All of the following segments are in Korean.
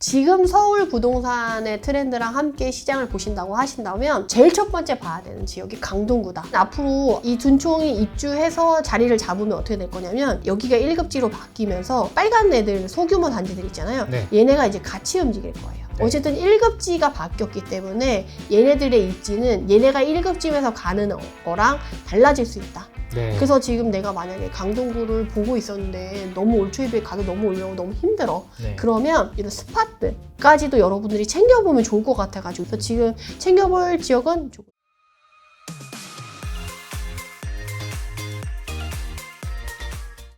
지금 서울 부동산의 트렌드랑 함께 시장을 보신다고 하신다면 제일 첫 번째 봐야 되는 지역이 강동구다. 앞으로 이 둔총이 입주해서 자리를 잡으면 어떻게 될 거냐면 여기가 1급지로 바뀌면서 빨간 애들 소규모 단지들 있잖아요. 네. 얘네가 이제 같이 움직일 거예요. 네. 어쨌든 1급지가 바뀌었기 때문에 얘네들의 입지는 얘네가 1급지에서 가는 거랑 달라질 수 있다. 네. 그래서 지금 내가 만약에 강동구를 보고 있었는데 너무 올 초에 비해 가격 너무 올려고 너무 힘들어. 네. 그러면 이런 스팟들까지도 여러분들이 챙겨보면 좋을 것 같아가지고 그래서 지금 챙겨볼 지역은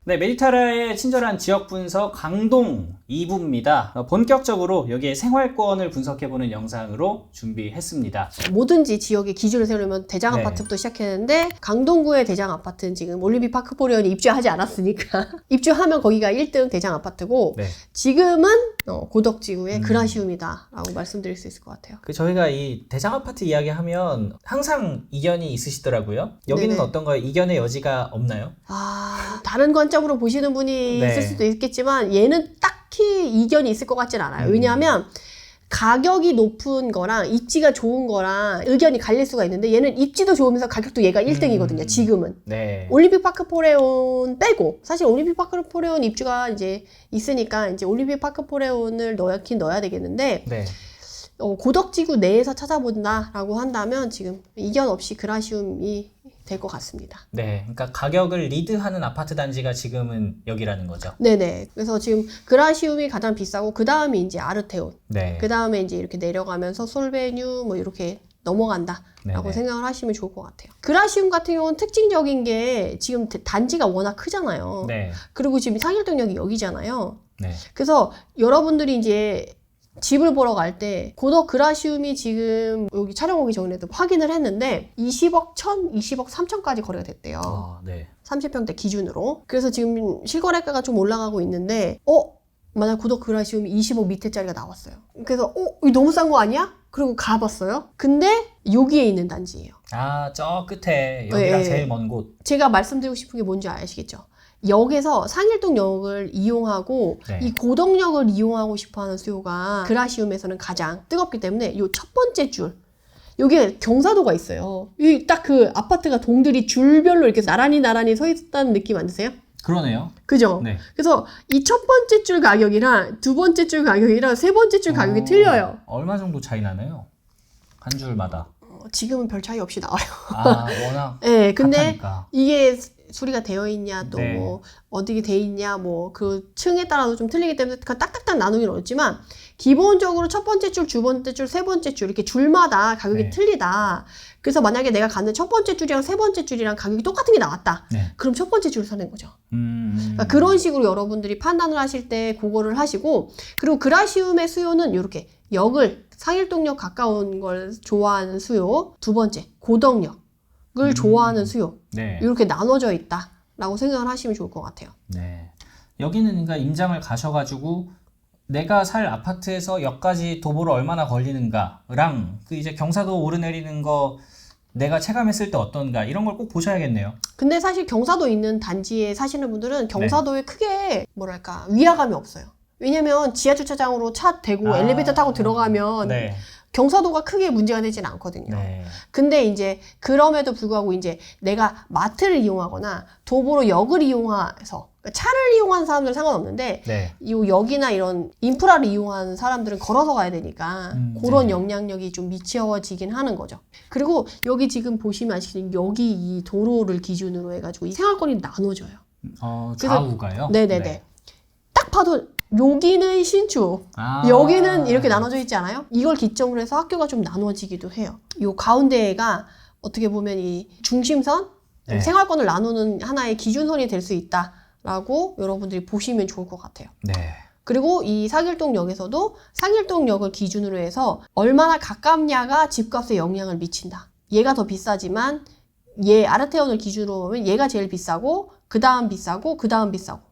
네, 메디타라의 친절한 지역 분석 강동 2부입니다. 본격적으로 여기에 생활권을 분석해보는 영상으로 준비했습니다. 뭐든지 지역의 기준을 세우려면 대장 네. 아파트부터 시작했는데 강동구의 대장 아파트는 지금 올림픽 파크 포레온이 입주하지 않았으니까 입주하면 거기가 1등 대장 아파트고 네. 지금은 고덕지구의 그라시움이다 라고 말씀드릴 수 있을 것 같아요. 저희가 이 대장 아파트 이야기하면 항상 이견이 있으시더라고요. 여기는 네네. 어떤가요? 이견의 여지가 없나요? 다른 관점으로 보시는 분이 네. 있을 수도 있겠지만 얘는 딱히 이견이 있을 것 같진 않아요. 왜냐하면 가격이 높은 거랑 입지가 좋은 거랑 의견이 갈릴 수가 있는데 얘는 입지도 좋으면서 가격도 얘가 1등이거든요. 지금은. 네. 올림픽 파크 포레온 빼고 사실 올림픽 파크 포레온 입주가 이제 있으니까 이제 올림픽 파크 포레온을 넣어야 되겠는데 네. 고덕지구 내에서 찾아본다라고 한다면 지금 이견 없이 그라시움이 될 것 같습니다. 네. 그러니까 가격을 리드하는 아파트 단지가 지금은 여기라는 거죠. 네네. 그래서 지금 그라시움이 가장 비싸고 그 다음이 이제 아르테온. 네. 그 다음에 이제 이렇게 내려가면서 솔베뉴 뭐 이렇게 넘어간다라고 네네. 생각을 하시면 좋을 것 같아요. 그라시움 같은 경우는 특징적인 게 지금 단지가 워낙 크잖아요. 네. 그리고 지금 상일동역이 여기잖아요. 네. 그래서 여러분들이 이제 집을 보러 갈 때 고덕 그라시움이 지금 여기 촬영 오기 전에도 확인을 했는데 20억 1천, 20억 3천까지 거래가 됐대요. 네. 30평대 기준으로. 그래서 지금 실거래가가 좀 올라가고 있는데 만약 고덕 그라시움이 20억 밑에짜리가 나왔어요. 그래서 이거 너무 싼 거 아니야? 그리고 가봤어요. 근데 여기에 있는 단지예요. 저 끝에 여기랑 네. 제일 먼 곳. 제가 말씀드리고 싶은 게 뭔지 아시겠죠? 역에서 상일동역을 이용하고 네. 이 고덕역을 이용하고 싶어하는 수요가 그라시움에서는 가장 뜨겁기 때문에 요 첫 번째 줄 여기에 경사도가 있어요. 이 딱 그 아파트가 동들이 줄별로 이렇게 나란히 서 있다는 느낌 안 드세요? 그러네요. 그죠? 네. 그래서 이 첫 번째 줄 가격이랑 두 번째 줄 가격이랑 세 번째 줄 가격이 틀려요. 얼마 정도 차이 나나요? 한 줄마다. 지금은 별 차이 없이 나와요. 워낙 네, 근데 같으니까. 이게 수리가 되어 있냐, 또 네. 뭐 어디게 돼 있냐, 뭐 그 층에 따라서 좀 틀리기 때문에 딱딱딱 나누기는 어렵지만 기본적으로 첫 번째 줄, 두 번째 줄, 세 번째 줄 이렇게 줄마다 가격이 네. 틀리다. 그래서 만약에 내가 가는 첫 번째 줄이랑 세 번째 줄이랑 가격이 똑같은 게 나왔다. 네. 그럼 첫 번째 줄을 사는 거죠. 그러니까 그런 식으로 여러분들이 판단을 하실 때 그거를 하시고 그리고 그라시움의 수요는 이렇게 역을 상일동역 가까운 걸 좋아하는 수요, 두 번째 고덕역을 좋아하는 수요 네. 이렇게 나눠져 있다라고 생각을 하시면 좋을 것 같아요. 네. 여기는 그러니까 임장을 가셔가지고 내가 살 아파트에서 역까지 도보로 얼마나 걸리는가랑 그 이제 경사도 오르내리는 거 내가 체감했을 때 어떤가 이런 걸 꼭 보셔야겠네요. 근데 사실 경사도 있는 단지에 사시는 분들은 경사도에 크게 뭐랄까 위화감이 없어요. 왜냐면 지하 주차장으로 차 대고 엘리베이터 타고 들어가면 네. 경사도가 크게 문제가 되진 않거든요. 네. 근데 이제 그럼에도 불구하고 이제 내가 마트를 이용하거나 도보로 역을 이용해서 그러니까 차를 이용하는 사람들은 상관없는데 네. 이 역이나 이런 인프라를 이용하는 사람들은 걸어서 가야 되니까 그런 네. 영향력이 좀 미치어지긴 하는 거죠. 그리고 여기 지금 보시면 아시겠지만 여기 이 도로를 기준으로 해가지고 이 생활권이 나눠져요. 좌우가요? 네네네. 네. 딱 봐도 여기는 신축, 여기는 이렇게 나눠져 있지 않아요? 이걸 기점으로 해서 학교가 좀 나눠지기도 해요. 요 가운데가 어떻게 보면 이 중심선, 네. 생활권을 나누는 하나의 기준선이 될 수 있다라고 여러분들이 보시면 좋을 것 같아요. 네. 그리고 이 상일동역에서도 상일동역을 기준으로 해서 얼마나 가깝냐가 집값에 영향을 미친다. 얘가 더 비싸지만 얘 아르테온을 기준으로 보면 얘가 제일 비싸고 그 다음 비싸고 그 다음 비싸고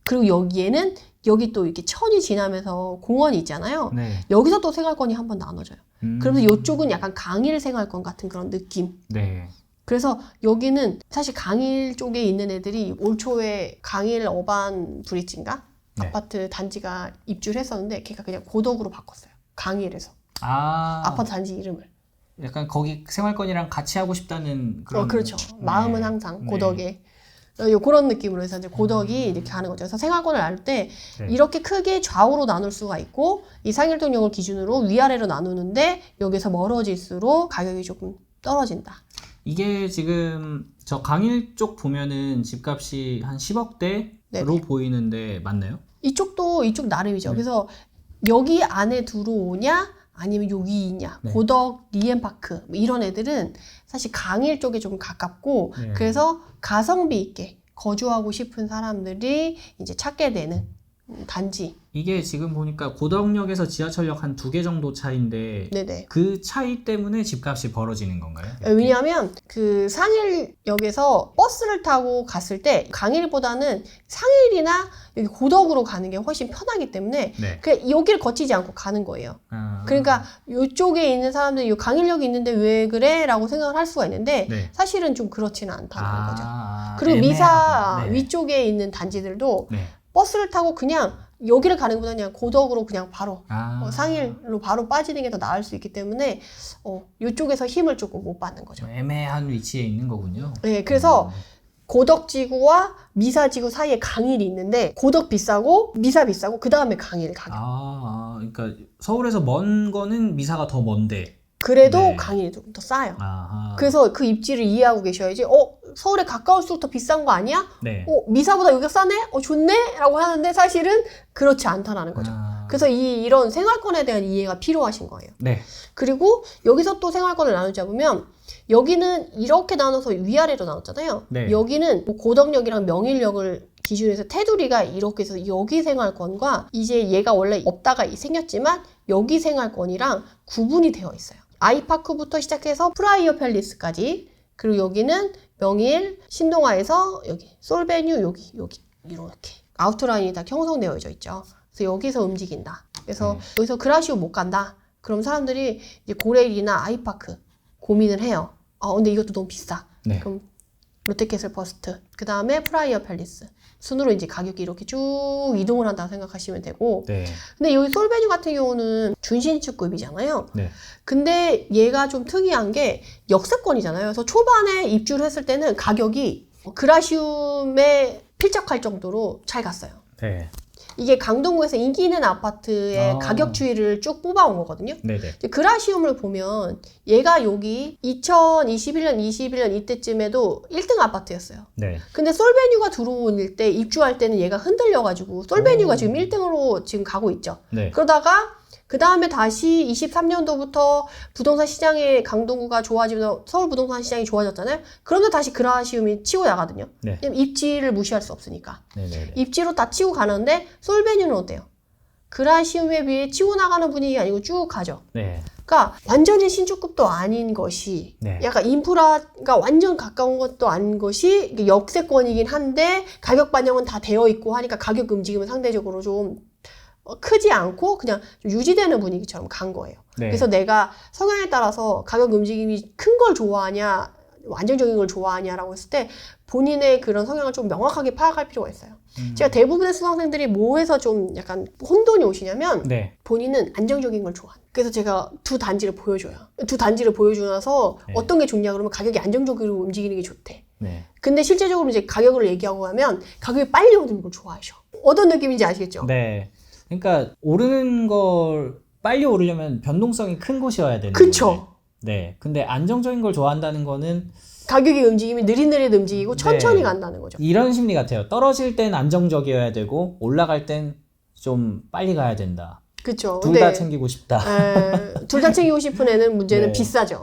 그리고 여기에는 여기 또 이렇게 천이 지나면서 공원이 있잖아요. 네. 여기서 또 생활권이 한번 나눠져요. 그러면서 이쪽은 약간 강일 생활권 같은 그런 느낌. 네. 그래서 여기는 사실 강일 쪽에 있는 애들이 올 초에 강일 어반 브릿지인가? 아파트 단지가 입주를 했었는데 걔가 그냥 고덕으로 바꿨어요. 강일에서. 아, 아파트 단지 이름을. 약간 거기 생활권이랑 같이 하고 싶다는 그런. 그렇죠. 네. 마음은 항상 네. 고덕에. 그런 느낌으로 해서 이제 고덕이 이렇게 하는 거죠. 그래서 생활권을 나눌 때 네. 이렇게 크게 좌우로 나눌 수가 있고 이 상일동역을 기준으로 위아래로 나누는데 여기서 멀어질수록 가격이 조금 떨어진다. 이게 지금 저 강일 쪽 보면은 집값이 한 10억대로 네네. 보이는데 맞나요? 이쪽도 이쪽 나름이죠. 네. 그래서 여기 안에 들어오냐 아니면 여기 있냐. 네. 고덕, 리엠파크 뭐 이런 애들은 사실 강일 쪽에 좀 가깝고 네. 그래서 가성비 있게 거주하고 싶은 사람들이 이제 찾게 되는 단지. 이게 지금 보니까 고덕역에서 지하철역 한 2개 정도 차이인데 네네. 그 차이 때문에 집값이 벌어지는 건가요? 왜냐하면 그 상일역에서 버스를 타고 갔을 때 강일보다는 상일이나 여기 고덕으로 가는 게 훨씬 편하기 때문에 네. 그 여기를 거치지 않고 가는 거예요. 아, 그러니까 이쪽에 있는 사람들이 이 강일역이 있는데 왜 그래? 라고 생각을 할 수가 있는데 네. 사실은 좀 그렇지는 않다는 거죠. 그리고 애매하고. 미사 네. 위쪽에 있는 단지들도 네. 버스를 타고 그냥 여기를 가는 것보다 그냥 고덕으로 그냥 바로 상일로 바로 빠지는 게 더 나을 수 있기 때문에 이쪽에서 힘을 조금 못 받는 거죠. 애매한 위치에 있는 거군요. 네, 그래서 고덕지구와 미사지구 사이에 강일이 있는데 고덕 비싸고 미사 비싸고 그 다음에 강일 가격. 그러니까 서울에서 먼 거는 미사가 더 먼데. 그래도 네. 강일이 좀 더 싸요. 아하. 그래서 그 입지를 이해하고 계셔야지. 서울에 가까울수록 더 비싼 거 아니야? 네. 미사보다 여기가 싸네? 좋네? 라고 하는데 사실은 그렇지 않다라는 거죠. 그래서 이런 생활권에 대한 이해가 필요하신 거예요. 네. 그리고 여기서 또 생활권을 나누자 보면 여기는 이렇게 나눠서 위아래로 나눴잖아요. 네. 여기는 뭐 고덕역이랑 명일역을 기준해서 테두리가 이렇게 해서 여기 생활권과 이제 얘가 원래 없다가 생겼지만 여기 생활권이랑 구분이 되어 있어요. 아이파크부터 시작해서 프라이어 팰리스까지, 그리고 여기는 명일, 신동아에서 여기 솔베뉴 여기 이렇게 아우트라인이 다 형성되어져 있죠. 그래서 여기서 움직인다. 그래서 여기서 그라시오 못 간다. 그럼 사람들이 이제 고레일이나 아이파크 고민을 해요. 근데 이것도 너무 비싸. 네. 그럼 롯데캐슬 버스트, 그 다음에 프라이어 팰리스 순으로 이제 가격이 이렇게 쭉 이동을 한다고 생각하시면 되고. 네. 근데 여기 솔베뉴 같은 경우는 준신축급이잖아요. 네. 근데 얘가 좀 특이한 게 역세권이잖아요. 그래서 초반에 입주를 했을 때는 가격이 그라시움에 필적할 정도로 잘 갔어요. 네. 이게 강동구에서 인기 있는 아파트의 아. 가격 추이를 쭉 뽑아온 거거든요. 네네. 이제 그라시움을 보면 얘가 여기 2021년 이때쯤에도 1등 아파트였어요. 네. 근데 솔베뉴가 들어올 때 입주할 때는 얘가 흔들려가지고 솔베뉴가 지금 1등으로 지금 가고 있죠. 네. 그러다가 그 다음에 다시 23년도부터 부동산 시장의 강동구가 좋아지면서 서울 부동산 시장이 좋아졌잖아요. 그런데 다시 그라시움이 치고 나가거든요. 네. 입지를 무시할 수 없으니까. 네네. 입지로 다 치고 가는데 솔베뉴는 어때요? 그라시움에 비해 치고 나가는 분위기가 아니고 쭉 가죠. 네. 그러니까 완전히 신축급도 아닌 것이, 네. 약간 인프라가 완전 가까운 것도 아닌 것이 역세권이긴 한데 가격 반영은 다 되어 있고 하니까 가격 움직임은 상대적으로 좀 크지 않고 그냥 좀 유지되는 분위기처럼 간 거예요. 네. 그래서 내가 성향에 따라서 가격 움직임이 큰 걸 좋아하냐 안정적인 걸 좋아하냐라고 했을 때 본인의 그런 성향을 좀 명확하게 파악할 필요가 있어요. 제가 대부분의 수강생들이 뭐해서 좀 약간 혼돈이 오시냐면 네. 본인은 안정적인 걸 좋아하는. 그래서 제가 두 단지를 보여줘요. 두 단지를 보여주고 나서 네. 어떤 게 좋냐 그러면 가격이 안정적으로 움직이는 게 좋대. 네. 근데 실제적으로 이제 가격을 얘기하고 하면 가격이 빨리 오르는 걸 좋아하셔. 어떤 느낌인지 아시겠죠? 네. 그러니까 오르는 걸 빨리 오르려면 변동성이 큰 곳이어야 되는 그쵸. 건데. 네. 근데 안정적인 걸 좋아한다는 거는 가격의 움직임이 느릿느릿 움직이고 천천히 네. 간다는 거죠. 이런 심리 같아요. 떨어질 땐 안정적이어야 되고 올라갈 땐 좀 빨리 가야 된다. 그쵸. 둘 다 챙기고 싶다. 둘 다 챙기고 싶은 애는 문제는 네. 비싸죠.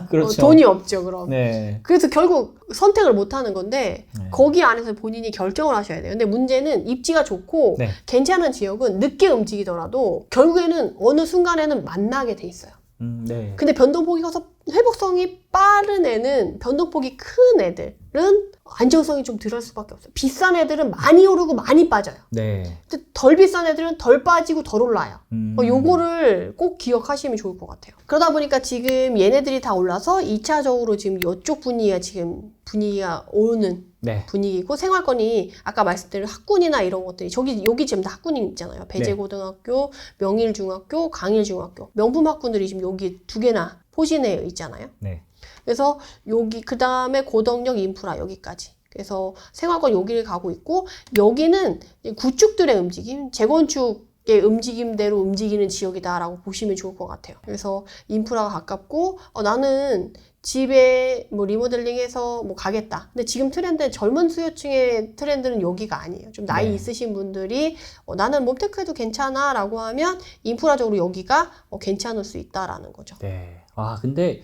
그렇죠. 돈이 없죠, 그럼. 네. 그래서 결국 선택을 못 하는 건데, 네. 거기 안에서 본인이 결정을 하셔야 돼요. 근데 문제는 입지가 좋고, 네. 괜찮은 지역은 늦게 움직이더라도, 결국에는 어느 순간에는 만나게 돼 있어요. 네. 근데 변동폭이 커서 회복성이 빠른 애는 변동폭이 큰 애들은 안정성이 좀 덜할 수밖에 없어요. 비싼 애들은 많이 오르고 많이 빠져요. 네. 근데 덜 비싼 애들은 덜 빠지고 덜 올라요. 요거를 꼭 기억하시면 좋을 것 같아요. 그러다 보니까 지금 얘네들이 다 올라서 2차적으로 지금 이쪽 분위기가 오는 네. 분위기고, 생활권이 아까 말씀드린 학군이나 이런 것들이 여기 지금 다 학군이 있잖아요. 배재고등학교, 명일중학교, 강일중학교, 명품 학군들이 지금 여기 2개나 포진해 있잖아요. 네. 그래서 여기 그 다음에 고덕역 인프라 여기까지. 그래서 생활권 여기를 가고 있고, 여기는 구축들의 움직임, 재건축의 움직임대로 움직이는 지역이다라고 보시면 좋을 것 같아요. 그래서 인프라가 가깝고, 나는 집에 뭐 리모델링해서 뭐 가겠다. 근데 지금 트렌드, 젊은 수요층의 트렌드는 여기가 아니에요. 좀 나이 네. 있으신 분들이 나는 몬테크해도 괜찮아 라고 하면 인프라적으로 여기가 괜찮을 수 있다라는 거죠. 네. 와, 근데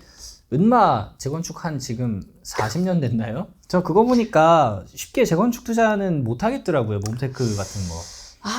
은마 재건축한 지금 40년 됐나요? 저 그거 보니까 쉽게 재건축 투자는 못 하겠더라고요. 몬테크 같은 거.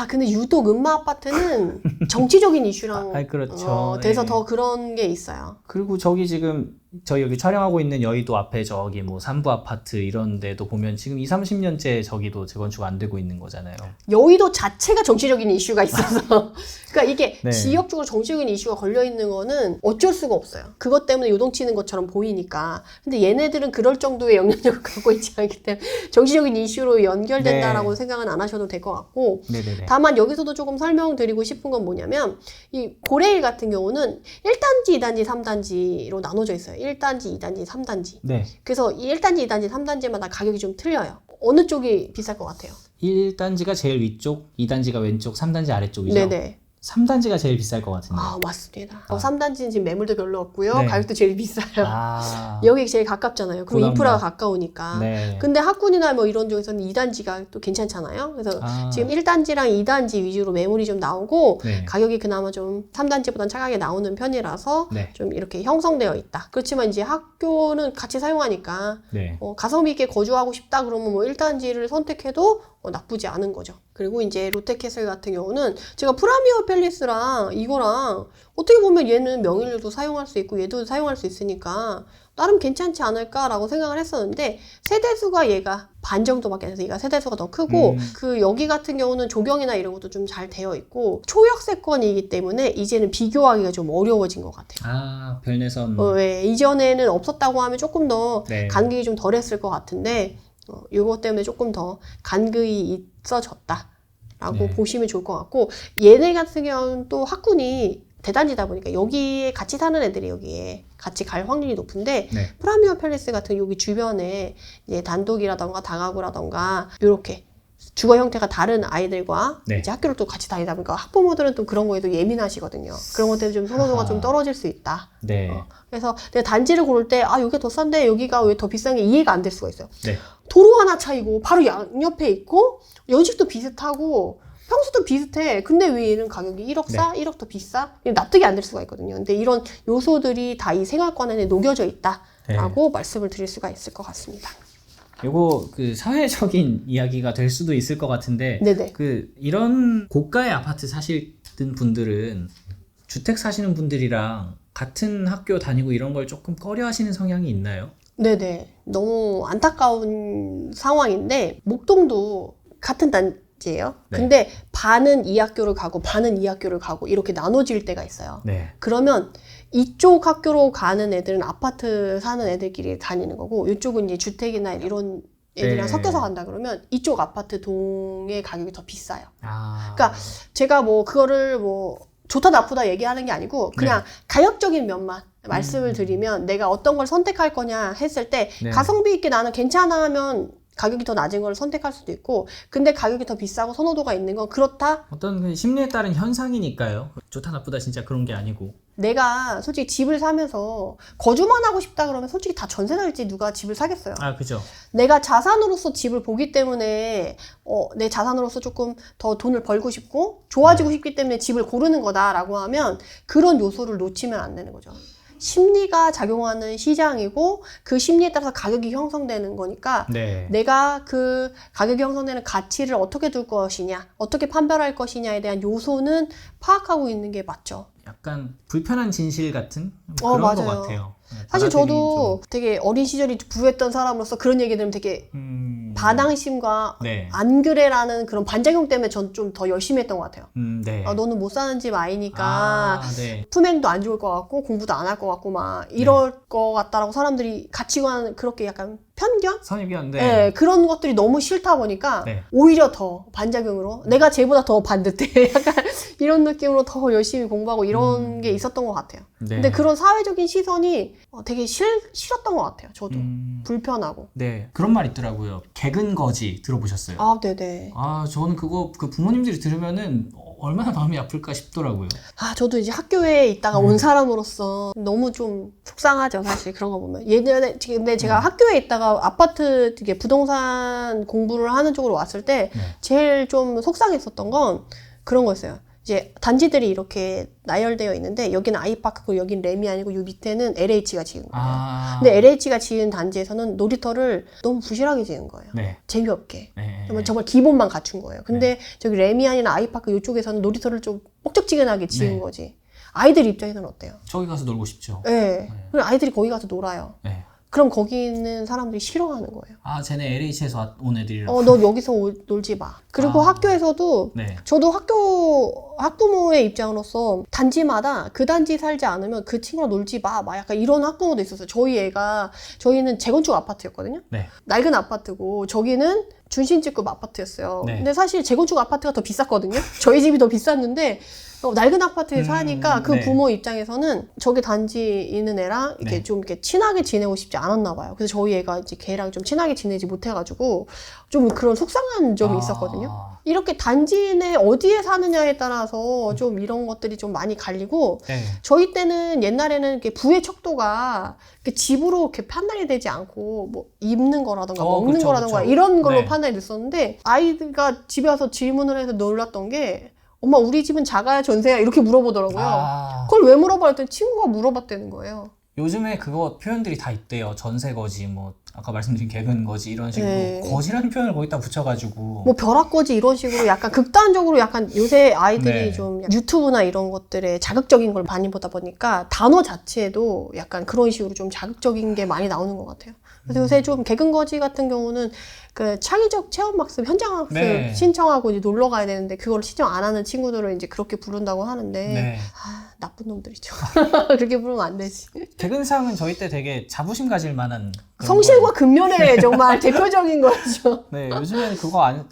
근데 유독 은마 아파트는 정치적인 이슈랑 그렇죠. 돼서 예. 더 그런 게 있어요. 그리고 저기 지금 저희 여기 촬영하고 있는 여의도 앞에 저기 뭐 삼부 아파트 이런 데도 보면 지금 20, 30년째 저기도 재건축 안 되고 있는 거잖아요. 여의도 자체가 정치적인 이슈가 있어서 그러니까 이게 네. 지역적으로 정치적인 이슈가 걸려 있는 거는 어쩔 수가 없어요. 그것 때문에 요동치는 것처럼 보이니까. 근데 얘네들은 그럴 정도의 영향력을 갖고 있지 않기 때문에 정치적인 이슈로 연결된다라고 네. 생각은 안 하셔도 될 것 같고, 네네네. 다만 여기서도 조금 설명드리고 싶은 건 뭐냐면, 이 고레일 같은 경우는 1단지, 2단지, 3단지로 나눠져 있어요. 1단지, 2단지, 3단지. 네. 그래서 이 1단지, 2단지, 3단지마다 가격이 좀 틀려요. 어느 쪽이 비쌀 것 같아요? 1단지가 제일 위쪽, 2단지가 왼쪽, 3단지 아래쪽이죠? 네네. 3단지가 제일 비쌀 것 같은데. 맞습니다. 3단지는 지금 매물도 별로 없고요. 네. 가격도 제일 비싸요. 아. 여기 제일 가깝잖아요. 그리고 고단가. 인프라가 가까우니까. 네. 근데 학군이나 뭐 이런 쪽에서는 2단지가 또 괜찮잖아요. 그래서 지금 1단지랑 2단지 위주로 매물이 좀 나오고, 네. 가격이 그나마 좀 3단지보다는 차가게 나오는 편이라서 네. 좀 이렇게 형성되어 있다. 그렇지만 이제 학교는 같이 사용하니까 네. 가성비 있게 거주하고 싶다 그러면 뭐 1단지를 선택해도 나쁘지 않은 거죠. 그리고 이제 롯데캐슬 같은 경우는 제가 프라미어 팰리스랑 이거랑 어떻게 보면 얘는 명일료도 사용할 수 있고 얘도 사용할 수 있으니까 나름 괜찮지 않을까라고 생각을 했었는데, 세대수가 얘가 반 정도밖에 안 돼서 얘가 세대수가 더 크고, 그 여기 같은 경우는 조경이나 이런 것도 좀 잘 되어 있고 초역세권이기 때문에 이제는 비교하기가 좀 어려워진 것 같아요. 별내선. 왜 이전에는 없었다고 하면 조금 더 네. 간극이 좀 덜했을 것 같은데, 이것 때문에 조금 더 간극이 있어졌다라고 네. 보시면 좋을 것 같고, 얘네 같은 경우는 또 학군이 대단지다 보니까 여기에 같이 사는 애들이 여기에 같이 갈 확률이 높은데, 네. 프라미어 팰리스 같은 여기 주변에 이제 단독이라던가 다가구라던가 이렇게 주거 형태가 다른 아이들과 네. 이제 학교를 또 같이 다니다 보니까 학부모들은 또 그런 거에도 예민하시거든요. 그런 것 때문에 좀 선호도가 좀 떨어질 수 있다. 네. 그래서 내가 단지를 고를 때 여기가 더 싼데 여기가 왜 더 비싼 게 이해가 안 될 수가 있어요. 네. 도로 하나 차이고 바로 양옆에 있고 연식도 비슷하고 평수도 비슷해. 근데 왜 얘는 가격이 1억 싸? 1억 더 비싸? 납득이 안 될 수가 있거든요. 근데 이런 요소들이 다 이 생활권 안에 녹여져 있다라고 말씀을 드릴 수가 있을 것 같습니다. 요거 그 사회적인 이야기가 될 수도 있을 것 같은데, 네네. 그 이런 고가의 아파트 사시는 분들은 주택 사시는 분들이랑 같은 학교 다니고 이런 걸 조금 꺼려하시는 성향이 있나요? 네네. 너무 안타까운 상황인데, 목동도 같은 단지예요. 네. 근데 반은 이 학교를 가고 반은 이 학교를 가고 이렇게 나눠질 때가 있어요. 네. 그러면 이쪽 학교로 가는 애들은 아파트 사는 애들끼리 다니는 거고, 이쪽은 이제 주택이나 이런 애들이랑 네. 섞여서 간다 그러면 이쪽 아파트 동의 가격이 더 비싸요. 아. 그러니까 제가 뭐 그거를 뭐 좋다 나쁘다 얘기하는 게 아니고 그냥 가격적인 면만 말씀을 드리면, 내가 어떤 걸 선택할 거냐 했을 때 네. 가성비 있게 나는 괜찮아 하면 가격이 더 낮은 걸 선택할 수도 있고, 근데 가격이 더 비싸고 선호도가 있는 건 그렇다? 어떤 그 심리에 따른 현상이니까요. 좋다 나쁘다 진짜 그런 게 아니고. 내가 솔직히 집을 사면서 거주만 하고 싶다 그러면 솔직히 다 전세 살지 누가 집을 사겠어요. 그죠. 내가 자산으로서 집을 보기 때문에 내 자산으로서 조금 더 돈을 벌고 싶고 좋아지고 싶기 때문에 집을 고르는 거다라고 하면 그런 요소를 놓치면 안 되는 거죠. 심리가 작용하는 시장이고 그 심리에 따라서 가격이 형성되는 거니까, 네. 내가 그 가격이 형성되는 가치를 어떻게 둘 것이냐, 어떻게 판별할 것이냐에 대한 요소는 파악하고 있는 게 맞죠. 약간 불편한 진실 같은 그런 맞아요. 것 같아요. 사실 받아들이기 저도 되게 어린 시절이 부했던 사람으로서 그런 얘기 들으면 되게 반항심과 네. 안 그래라는 그런 반작용 때문에 전 좀 더 열심히 했던 것 같아요. 네. 너는 못 사는 집 아이니까 네. 품행도 안 좋을 것 같고 공부도 안 할 것 같고 막 이럴 것 같다라고 사람들이 가치관 그렇게 약간 편견? 선입견. 네, 그런 것들이 너무 싫다 보니까 네. 오히려 더 반작용으로 내가 쟤보다 더 반듯해 약간 이런 느낌으로 더 열심히 공부하고 이런 게 있었던 것 같아요. 네. 근데 그런 사회적인 시선이 되게 싫었던 것 같아요. 저도 불편하고. 네. 그런 말 있더라고요. 개근거지 들어보셨어요? 네네. 저는 그거 그 부모님들이 들으면은 얼마나 마음이 아플까 싶더라고요. 저도 이제 학교에 있다가 온 사람으로서 너무 좀 속상하죠, 사실 그런 거 보면. 예전에 근데 제가 학교에 있다가 아파트 이게 부동산 공부를 하는 쪽으로 왔을 때 제일 좀 속상했었던 건 그런 거였어요. 이제 단지들이 이렇게 나열되어 있는데 여기는 아이파크고 여기는 램이 아니고 요 밑에는 LH가 지은 거예요. 근데 LH가 지은 단지에서는 놀이터를 너무 부실하게 지은 거예요. 네. 재미없게. 네. 정말 기본만 갖춘 거예요. 근데 저기 램이 아니라 아이파크 이쪽에서는 놀이터를 좀 뻑적지근하게 지은 거지. 아이들 입장에서는 어때요? 저기 가서 놀고 싶죠. 네. 그리고 아이들이 거기 가서 놀아요. 네. 그럼 거기 있는 사람들이 싫어하는 거예요. 쟤네 LH에서 온 애들이라고. 너 여기서 놀지 마. 그리고 학교에서도 네. 저도 학부모의 입장으로서 단지마다 그 단지 살지 않으면 그 친구랑 놀지 마. 막 약간 이런 학부모도 있었어요. 저희는 재건축 아파트였거든요. 네. 낡은 아파트고 저기는 준신직급 아파트였어요. 네. 근데 사실 재건축 아파트가 더 비쌌거든요. 저희 집이 더 비쌌는데 낡은 아파트에 사니까 그 네. 부모 입장에서는 저기 단지 있는 애랑 이렇게 네. 좀 이렇게 친하게 지내고 싶지 않았나 봐요. 그래서 저희 애가 이제 걔랑 좀 친하게 지내지 못해가지고 좀 그런 속상한 점이 있었거든요. 이렇게 단지 내 어디에 사느냐에 따라서 좀 이런 것들이 좀 많이 갈리고 네. 저희 때는 옛날에는 이렇게 부의 척도가 이렇게 집으로 이렇게 판단이 되지 않고 뭐 입는 거라던가 먹는 그쵸, 거라던가 그쵸. 이런 걸로 네. 판단이 됐었는데 아이가 집에 와서 질문을 해서 놀랐던 게 엄마 우리 집은 작아야 전세야 이렇게 물어보더라고요. 그걸 왜 물어봐 했더니 친구가 물어봤다는 거예요. 요즘에 그거 표현들이 다 있대요. 전세거지, 뭐 아까 말씀드린 개근거지 이런 식으로 네. 거지라는 표현을 거기다 붙여가지고 뭐 벼락거지 이런 식으로 약간 극단적으로 약간 요새 아이들이 네. 좀 유튜브나 이런 것들에 자극적인 걸 많이 보다 보니까 단어 자체도 약간 그런 식으로 좀 자극적인 게 많이 나오는 것 같아요. 그래서 요새 좀 개근거지 같은 경우는 그 창의적 체험학습, 현장학습 네. 신청하고 이제 놀러 가야 되는데 그걸 신청 안 하는 친구들을 이제 그렇게 부른다고 하는데 네. 나쁜 놈들이죠. 그렇게 부르면 안 되지. 개근상은 저희 때 되게 자부심 가질 만한 그런 성실과 근면의 정말 대표적인 거죠. 네, 요즘에는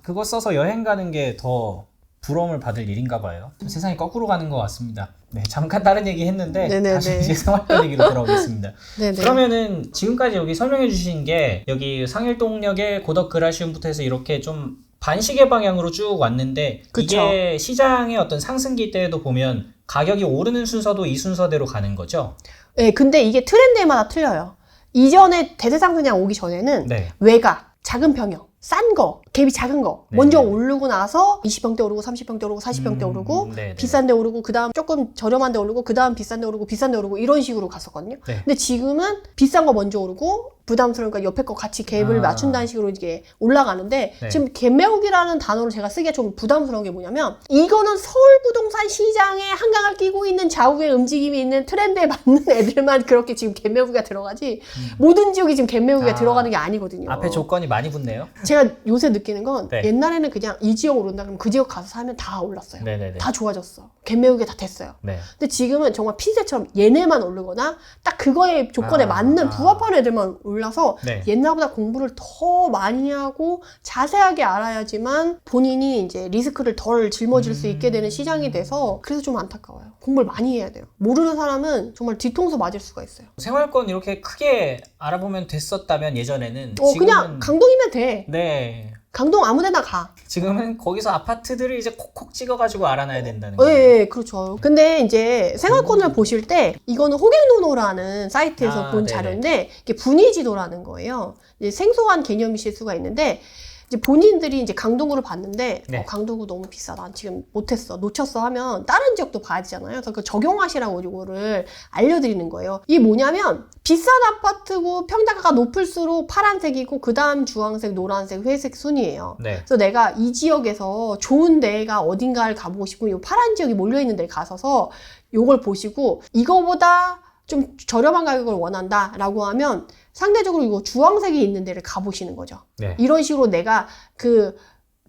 그거 써서 여행 가는 게 더 부러움을 받을 일인가 봐요. 좀 세상이 거꾸로 가는 것 같습니다. 네, 잠깐 다른 얘기 했는데 네네네. 다시 이제 생활권 얘기로 돌아오겠습니다. 네네. 그러면은 지금까지 여기 설명해 주신 게 여기 상일동역의 고덕그라시움부터 해서 이렇게 좀 반시계 방향으로 쭉 왔는데 그쵸. 이게 시장의 어떤 상승기 때에도 보면 가격이 오르는 순서도 이 순서대로 가는 거죠? 네, 근데 이게 트렌드마다 틀려요. 이전에 대세상승장 오기 전에는 네. 외가, 작은 평형, 싼 거, 갭이 작은 거 네. 먼저 오르고 나서 20평대 오르고 30평대 오르고 40평대 오르고 네네. 비싼 데 오르고 그 다음 조금 저렴한 데 오르고 그 다음 비싼 데 오르고 비싼 데 오르고 이런 식으로 갔었거든요. 네. 근데 지금은 비싼 거 먼저 오르고 부담스러우니까 옆에 거 같이 갭을 맞춘다는 식으로 이게 올라가는데 네. 지금 갭 매우기라는 단어를 제가 쓰기가 좀 부담스러운 게 뭐냐면 이거는 서울 부동산 시장에 한강을 끼고 있는 좌우의 움직임이 있는 트렌드에 맞는 애들만 그렇게 지금 갭 매우기가 들어가지 모든 지역이 지금 갭 매우기가 들어가는 게 아니거든요. 앞에 조건이 많이 붙네요. 제가 요새 느끼는 건 네. 옛날에는 그냥 이 지역 오른다 그러면 그 지역 가서 살면 다 올랐어요. 네네네. 다 좋아졌어. 갭 매우기가 다 됐어요. 네. 근데 지금은 정말 핀셋처럼 얘네만 오르거나 딱 그거의 조건에 맞는 부합하는 애들만 올라서 네. 옛날보다 공부를 더 많이 하고 자세하게 알아야지만 본인이 이제 리스크를 덜 짊어질 수 있게 되는 시장이 돼서 그래서 좀 안타까워요. 공부를 많이 해야 돼요. 모르는 사람은 정말 뒤통수 맞을 수가 있어요. 생활권 이렇게 크게 알아보면 됐었다면 예전에는 그냥 강동이면 돼. 네. 강동 아무데나 가. 지금은 거기서 아파트들을 이제 콕콕 찍어가지고 알아놔야 된다는 예, 거예요. 예, 그렇죠. 근데 이제 생활권을 보실 때 이거는 호갱노노라는 사이트에서 본 네네. 자료인데 이게 분위지도라는 거예요. 이제 생소한 개념이실 수가 있는데 이제 본인들이 이제 강동구를 봤는데 네. 강동구 너무 비싸. 난 지금 못했어. 놓쳤어 하면 다른 지역도 봐야 되잖아요. 그래서 그 적용하시라고 이거를 알려드리는 거예요. 이게 뭐냐면 비싼 아파트고 평당가가 높을수록 파란색이고 그 다음 주황색, 노란색, 회색 순이에요. 네. 그래서 내가 이 지역에서 좋은 데가 어딘가를 가보고 싶으면 이 파란 지역이 몰려있는 데를 가서서 요걸 보시고 이거보다 좀 저렴한 가격을 원한다라고 하면 상대적으로 이거 주황색이 있는 데를 가보시는 거죠. 네. 이런 식으로 내가 그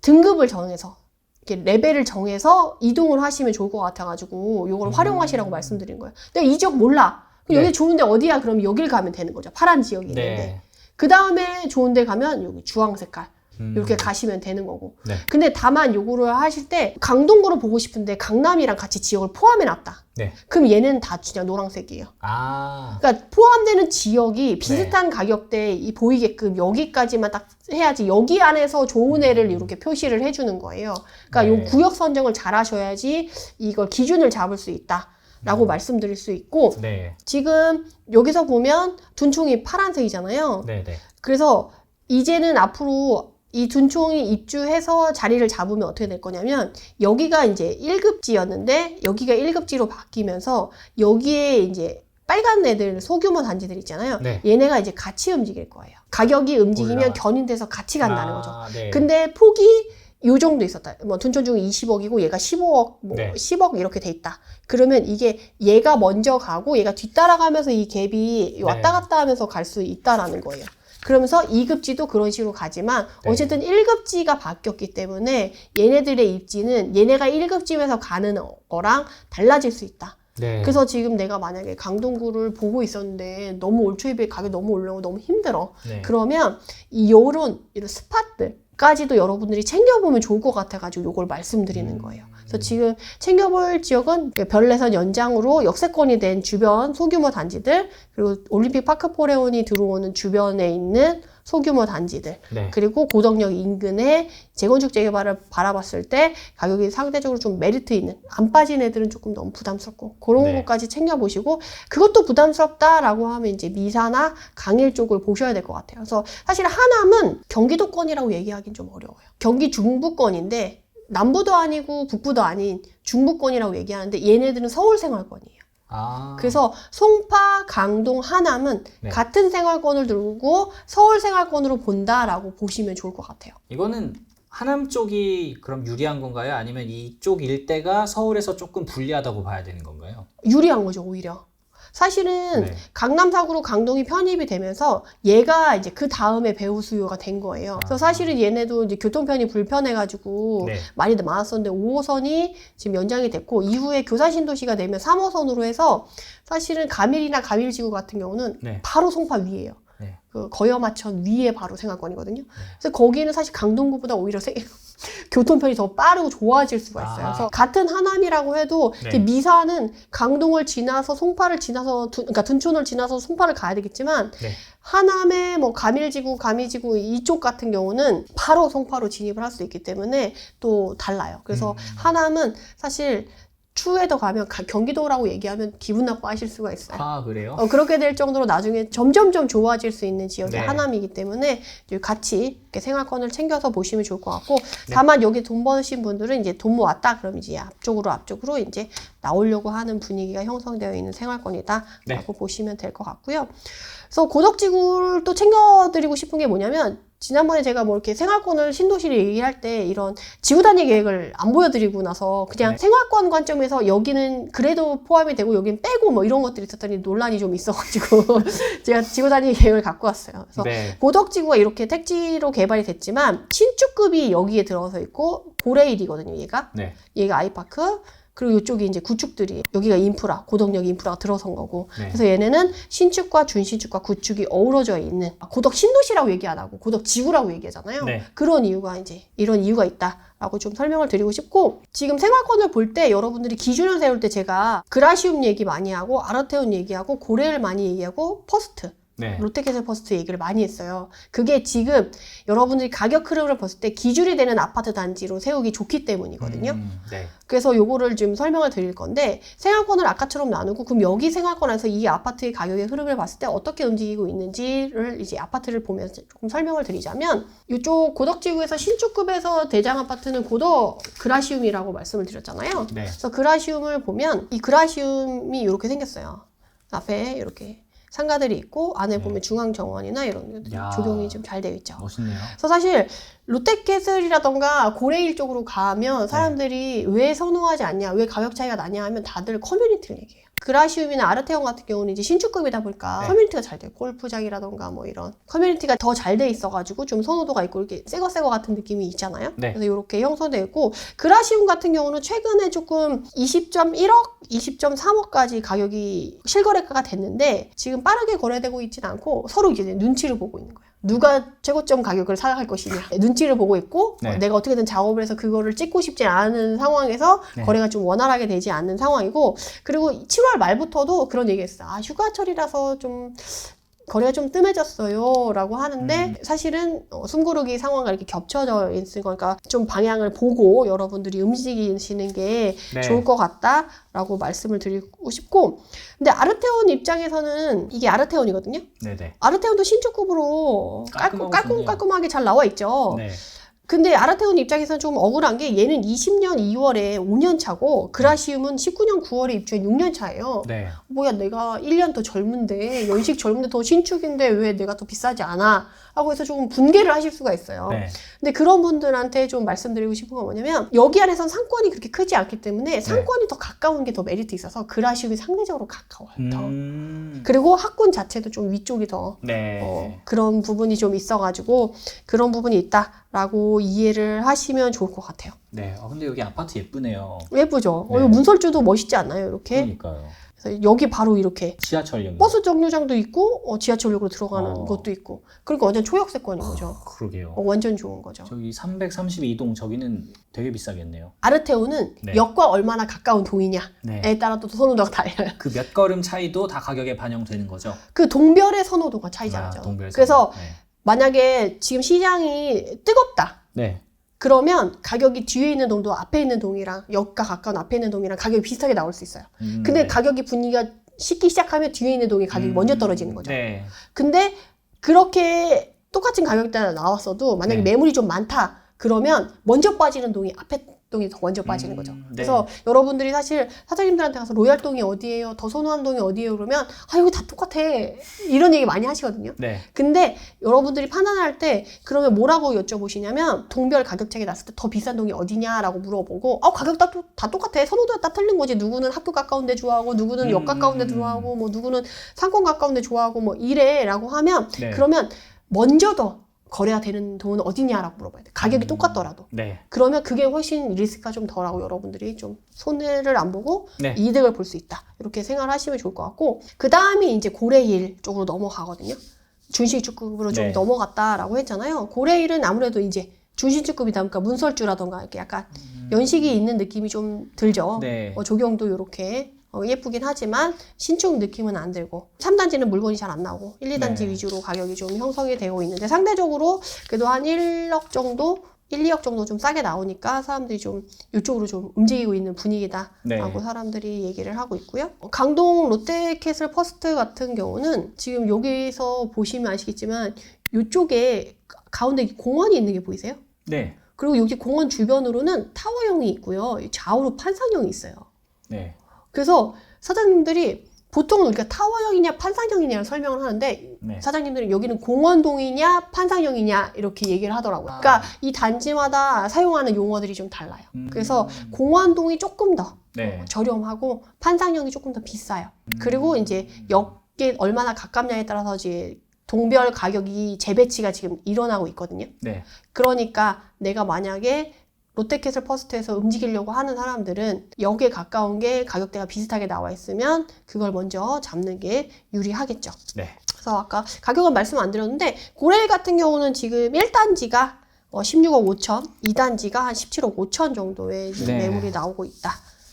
등급을 정해서 이렇게 레벨을 정해서 이동을 하시면 좋을 것 같아가지고 요걸 활용하시라고 말씀드린 거예요. 내가 이 지역 몰라. 그럼 여기 좋은데 어디야? 그럼 여길 가면 되는 거죠. 파란 지역이 있는데. 네. 그 다음에 좋은데 가면 여기 주황 색깔. 이렇게 가시면 되는 거고. 네. 근데 다만 요거를 하실 때 강동구로 보고 싶은데 강남이랑 같이 지역을 포함해 놨다. 네. 그럼 얘는 다 그냥 노란색이에요. 아. 그러니까 포함되는 지역이 비슷한 가격대에 보이게끔 여기까지만 딱 해야지 여기 안에서 좋은 애를 이렇게 표시를 해주는 거예요. 그러니까 네. 요 구역 선정을 잘 하셔야지 이걸 기준을 잡을 수 있다라고 말씀드릴 수 있고 네. 지금 여기서 보면 둔총이 파란색이잖아요. 네. 네. 그래서 이제는 앞으로 이 둔총이 입주해서 자리를 잡으면 어떻게 될 거냐면 여기가 이제 1급지였는데 여기가 1급지로 바뀌면서 여기에 이제 빨간 애들 소규모 단지들 있잖아요. 네. 얘네가 이제 같이 움직일 거예요. 가격이 움직이면 올라가. 견인돼서 같이 간다는 거죠. 네. 근데 폭이 요 정도 있었다. 뭐 둔촌 중에 20억이고 얘가 15억, 뭐 네. 10억 이렇게 돼 있다. 그러면 이게 얘가 먼저 가고 얘가 뒤따라가면서 이 갭이 왔다 갔다 하면서 갈 수 있다라는 거예요. 그러면서 2급지도 그런 식으로 가지만 네. 어쨌든 1급지가 바뀌었기 때문에 얘네들의 입지는 얘네가 1급지에서 가는 거랑 달라질 수 있다. 네. 그래서 지금 내가 만약에 강동구를 보고 있었는데 너무 올 초에 비해 가격이 너무 올라오고 너무 힘들어. 네. 그러면 이런 스팟들까지도 여러분들이 챙겨보면 좋을 것 같아가지고 요걸 말씀드리는 거예요. 그래서 지금 챙겨볼 지역은 별내선 연장으로 역세권이 된 주변 소규모 단지들, 그리고 올림픽 파크 포레온이 들어오는 주변에 있는 소규모 단지들, 네. 그리고 고덕역 인근의 재건축 재개발을 바라봤을 때 가격이 상대적으로 좀 메리트 있는, 안 빠진 애들은 조금 너무 부담스럽고 그런 네. 것까지 챙겨보시고, 그것도 부담스럽다라고 하면 이제 미사나 강일 쪽을 보셔야 될 것 같아요. 그래서 사실 하남은 경기도권이라고 얘기하기는 좀 어려워요. 경기 중부권인데 남부도 아니고 북부도 아닌 중부권이라고 얘기하는데 얘네들은 서울 생활권이에요. 아. 그래서 송파, 강동, 하남은 네. 같은 생활권을 들고 서울 생활권으로 본다라고 보시면 좋을 것 같아요. 이거는 하남 쪽이 그럼 유리한 건가요? 아니면 이쪽 일대가 서울에서 조금 불리하다고 봐야 되는 건가요? 유리한 거죠, 오히려. 사실은 네. 강남 사구로 강동이 편입이 되면서 얘가 이제 그 다음에 배후 수요가 된 거예요. 그래서 사실은 얘네도 이제 교통편이 불편해가지고 네. 많이 많았었는데 5호선이 지금 연장이 됐고 이후에 교산 신도시가 되면 3호선으로 해서 사실은 가밀이나 가밀지구 같은 경우는 네. 바로 송파 위에요. 네. 그 거여마천 위에 바로 생활권이거든요. 그래서 거기는 사실 강동구보다 오히려 교통편이 더 빠르고 좋아질 수가 있어요. 아. 그래서 같은 하남이라고 해도 네. 이렇게 미사는 강동을 지나서 송파를 지나서 그러니까 둔촌을 지나서 송파를 가야 되겠지만 네. 하남의 뭐 가밀지구, 가미지구 이쪽 같은 경우는 바로 송파로 진입을 할 수 있기 때문에 또 달라요. 그래서 하남은 사실 추에도 가면 경기도라고 얘기하면 기분 나빠하실 수가 있어요. 아, 그래요? 그렇게 될 정도로 나중에 점점점 좋아질 수 있는 지역이 네. 하남이기 때문에 같이 이렇게 생활권을 챙겨서 보시면 좋을 것 같고, 다만 여기 돈 버신 분들은 이제 돈 모았다 그럼 이제 앞쪽으로 이제 나오려고 하는 분위기가 형성되어 있는 생활권이다라고 네. 보시면 될 것 같고요. 그래서 고덕지구를 또 챙겨드리고 싶은 게 뭐냐면, 지난번에 제가 뭐 이렇게 생활권을 신도시를 얘기할 때 이런 지구 단위 계획을 안 보여드리고 나서 그냥 네. 생활권 관점에서 여기는 그래도 포함이 되고 여기는 빼고 뭐 이런 것들이 있었더니 논란이 좀 있어가지고 제가 지구 단위 계획을 갖고 왔어요. 그래서 네. 고덕지구가 이렇게 택지로 개발이 됐지만 신축급이 여기에 들어서 있고 고레일이거든요, 얘가. 네. 얘가 아이파크. 그리고 이쪽이 이제 구축들이, 여기가 인프라, 고덕역 인프라가 들어선 거고. 네. 그래서 얘네는 신축과 준신축과 구축이 어우러져 있는, 고덕 신도시라고 얘기 안 하고 고덕 지구라고 얘기하잖아요. 네. 그런 이유가 이제 이런 이유가 있다라고 좀 설명을 드리고 싶고, 지금 생활권을 볼 때 여러분들이 기준을 세울 때 제가 그라시움 얘기 많이 하고 아르테온 얘기하고 고레일 많이 얘기하고 퍼스트, 네. 롯데캐슬 퍼스트 얘기를 많이 했어요. 그게 지금 여러분들이 가격 흐름을 봤을 때 기준이 되는 아파트 단지로 세우기 좋기 때문이거든요. 네. 그래서 요거를 좀 설명을 드릴 건데, 생활권을 아까처럼 나누고 그럼 여기 생활권에서 이 아파트의 가격의 흐름을 봤을 때 어떻게 움직이고 있는지를 이제 아파트를 보면서 조금 설명을 드리자면, 이쪽 고덕지구에서 신축급에서 대장 아파트는 고덕 그라시움이라고 말씀을 드렸잖아요. 네. 그래서 그라시움을 보면 이 그라시움이 이렇게 생겼어요. 앞에 이렇게 상가들이 있고 안에 네. 보면 중앙정원이나 이런 것들이 야. 조경이 좀 잘 되어 있죠. 멋있네요. 그래서 사실 롯데캐슬이라던가 고레일 쪽으로 가면 사람들이 왜 선호하지 않냐, 왜 가격 차이가 나냐 하면 다들 커뮤니티를 얘기해요. 그라시움이나 아르테온 같은 경우는 이제 신축급이다 보니까 네. 커뮤니티가 잘 돼요. 골프장이라던가 뭐 이런 커뮤니티가 더 잘 돼 있어가지고 좀 선호도가 있고 이렇게 새거 같은 느낌이 있잖아요. 네. 그래서 이렇게 형성되어 있고 그라시움 같은 경우는 최근에 조금 20.1억, 20.3억까지 가격이 실거래가가 됐는데 지금 빠르게 거래되고 있지는 않고 서로 이제 눈치를 보고 있는 거예요. 누가 최고점 가격을 사갈 것이냐 눈치를 보고 있고 네. 내가 어떻게든 작업을 해서 그거를 찍고 싶지 않은 상황에서 네. 거래가 좀 원활하게 되지 않는 상황이고 그리고 7월 말부터도 그런 얘기했어요. 아 휴가철이라서 좀 거래가 좀 뜸해졌어요 라고 하는데 사실은 숨고르기 상황과 이렇게 겹쳐져 있을 거니까 좀 방향을 보고 여러분들이 움직이시는 게 네. 좋을 것 같다 라고 말씀을 드리고 싶고 근데 아르테온 입장에서는 이게 아르테온이거든요. 네네. 아르테온도 신축급으로 깔끔하군요. 깔끔하게 잘 나와 있죠. 네. 근데 아르테온 입장에서는 좀 억울한 게 얘는 20년 2월에 5년 차고 그라시움은 19년 9월에 입주한 6년 차예요. 네. 뭐야 내가 1년 더 젊은데 연식 젊은데 더 신축인데 왜 내가 더 비싸지 않아? 하고 해서 조금 분개를 하실 수가 있어요. 네. 근데 그런 분들한테 좀 말씀드리고 싶은 건 뭐냐면 여기 안에선 상권이 그렇게 크지 않기 때문에 상권이 더 가까운 게 더 메리트 있어서 그라시움이 상대적으로 가까워요. 더. 그리고 학군 자체도 좀 위쪽이 더 네. 그런 부분이 좀 있어가지고 그런 부분이 있다라고 이해를 하시면 좋을 것 같아요. 네. 근데 여기 아파트 예쁘네요. 예쁘죠? 네. 이거 문설주도 멋있지 않나요? 이렇게? 그러니까요. 그래서 여기 바로 이렇게 지하철역. 버스 정류장도 있고 지하철역으로 들어가는 어. 것도 있고 그러니까 완전 초역세권인 거죠. 그러게요. 완전 좋은 거죠. 저기 332동 저기는 되게 비싸겠네요. 아르테온은 네. 역과 얼마나 가까운 동이냐에 네. 따라 또 선호도가 달라요. 그 몇 걸음 차이도 다 가격에 반영되는 거죠. 그 동별의 선호도가 차이지 않죠. 동별선. 그래서 네. 만약에 지금 시장이 뜨겁다. 네. 그러면 가격이 뒤에 있는 동도 앞에 있는 동이랑 역과 가까운 앞에 있는 동이랑 가격이 비슷하게 나올 수 있어요. 근데 네. 가격이 분위기가 식기 시작하면 뒤에 있는 동이 가격이 먼저 떨어지는 거죠. 네. 근데 그렇게 똑같은 가격대가 나왔어도 만약에 네. 매물이 좀 많다 그러면 먼저 빠지는 동이 앞에 동이 더 먼저 빠지는 거죠. 네. 그래서 여러분들이 사실 사장님들한테 가서 로얄동이 어디예요? 더 선호하는 동이 어디예요? 그러면 아 여기 다 똑같아 이런 얘기 많이 하시거든요. 네. 근데 여러분들이 판단할 때 그러면 뭐라고 여쭤보시냐면 동별 가격 차이가 났을 때 더 비싼 동이 어디냐라고 물어보고 가격 다 똑같아. 선호도가 다 틀린 거지. 누구는 학교 가까운 데 좋아하고 누구는 역 가까운 데 좋아하고 뭐 누구는 상권 가까운 데 좋아하고 뭐 이래라고 하면 네. 그러면 먼저 더 거래가 되는 동은 어디냐라고 물어봐야 돼. 가격이 똑같더라도. 네. 그러면 그게 훨씬 리스크가 좀 덜하고 여러분들이 좀 손해를 안 보고 네. 이득을 볼 수 있다. 이렇게 생각을 하시면 좋을 것 같고 그 다음에 이제 고레일 쪽으로 넘어가거든요. 준신축급으로 좀 네. 넘어갔다라고 했잖아요. 고레일은 아무래도 이제 준신축급이다 보니까 문설주라던가 이렇게 약간 연식이 있는 느낌이 좀 들죠. 네. 조경도 이렇게 예쁘긴 하지만 신축 느낌은 안 들고 3단지는 물건이 잘 안 나오고 1, 2단지 네. 위주로 가격이 좀 형성이 되고 있는데 상대적으로 그래도 한 1억 정도 1, 2억 정도 좀 싸게 나오니까 사람들이 좀 이쪽으로 좀 움직이고 있는 분위기다라고 네. 사람들이 얘기를 하고 있고요. 강동 롯데캐슬 퍼스트 같은 경우는 지금 여기서 보시면 아시겠지만 이쪽에 가운데 공원이 있는 게 보이세요? 네. 그리고 여기 공원 주변으로는 타워형이 있고요. 좌우로 판상형이 있어요. 네. 그래서 사장님들이 보통은 우리가 타워형이냐 판상형이냐 설명을 하는데 네. 사장님들은 여기는 공원동이냐 판상형이냐 이렇게 얘기를 하더라고요. 그러니까 이 단지마다 사용하는 용어들이 좀 달라요. 그래서 공원동이 조금 더 네. 저렴하고 판상형이 조금 더 비싸요. 그리고 이제 역에 얼마나 가깝냐에 따라서 이제 동별 가격이 재배치가 지금 일어나고 있거든요. 네. 그러니까 내가 만약에 롯데캐슬 퍼스트에서 움직이려고 하는 사람들은 역에 가까운 게 가격대가 비슷하게 나와 있으면 그걸 먼저 잡는 게 유리하겠죠. 네. 그래서 아까 가격은 말씀 안 드렸는데 고레일 같은 경우는 지금 1단지가 16억 5천, 2단지가 한 17억 5천 정도의 네. 매물이 나오고 있다.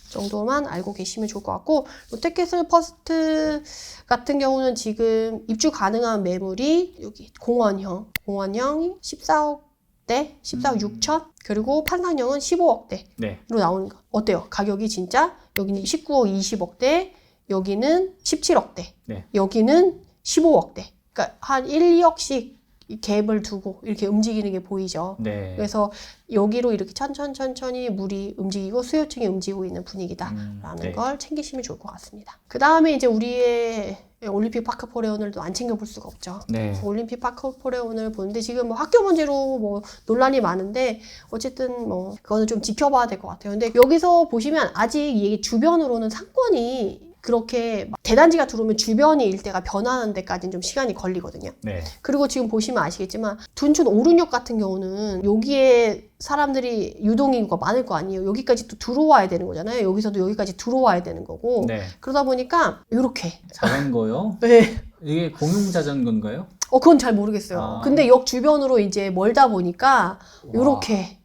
정도만 알고 계시면 좋을 것 같고 롯데캐슬 퍼스트 같은 경우는 지금 입주 가능한 매물이 여기 공원형이 14억대, 14억 6천 그리고 판상형은 15억대로 네. 나오는 거 어때요? 가격이 진짜 여기는 19억 20억대 여기는 17억대 네. 여기는 15억대 그러니까 한 1, 2억씩 이 갭을 두고 이렇게 움직이는 게 보이죠. 네. 그래서 여기로 이렇게 천천히 물이 움직이고 수요층이 움직이고 있는 분위기다라는 네. 걸 챙기시면 좋을 것 같습니다. 그 다음에 이제 우리의 올림픽 파크 포레온을 또 안 챙겨볼 수가 없죠. 네. 그래서 올림픽 파크 포레온을 보는데 지금 뭐 학교 문제로 뭐 논란이 많은데 어쨌든 뭐 그거는 좀 지켜봐야 될 것 같아요. 근데 여기서 보시면 아직 이게 주변으로는 상권이 그렇게 막 대단지가 들어오면 주변이 일대가 변하는 데까지는 좀 시간이 걸리거든요. 네. 그리고 지금 보시면 아시겠지만 둔촌 오륜역 같은 경우는 여기에 사람들이 유동인구가 많을 거 아니에요. 여기까지 또 들어와야 되는 거잖아요. 여기서도 여기까지 들어와야 되는 거고 네. 그러다 보니까 이렇게 자전거요? 네. 이게 공용 자전거인가요? 그건 잘 모르겠어요. 아. 근데 역 주변으로 이제 멀다 보니까 이렇게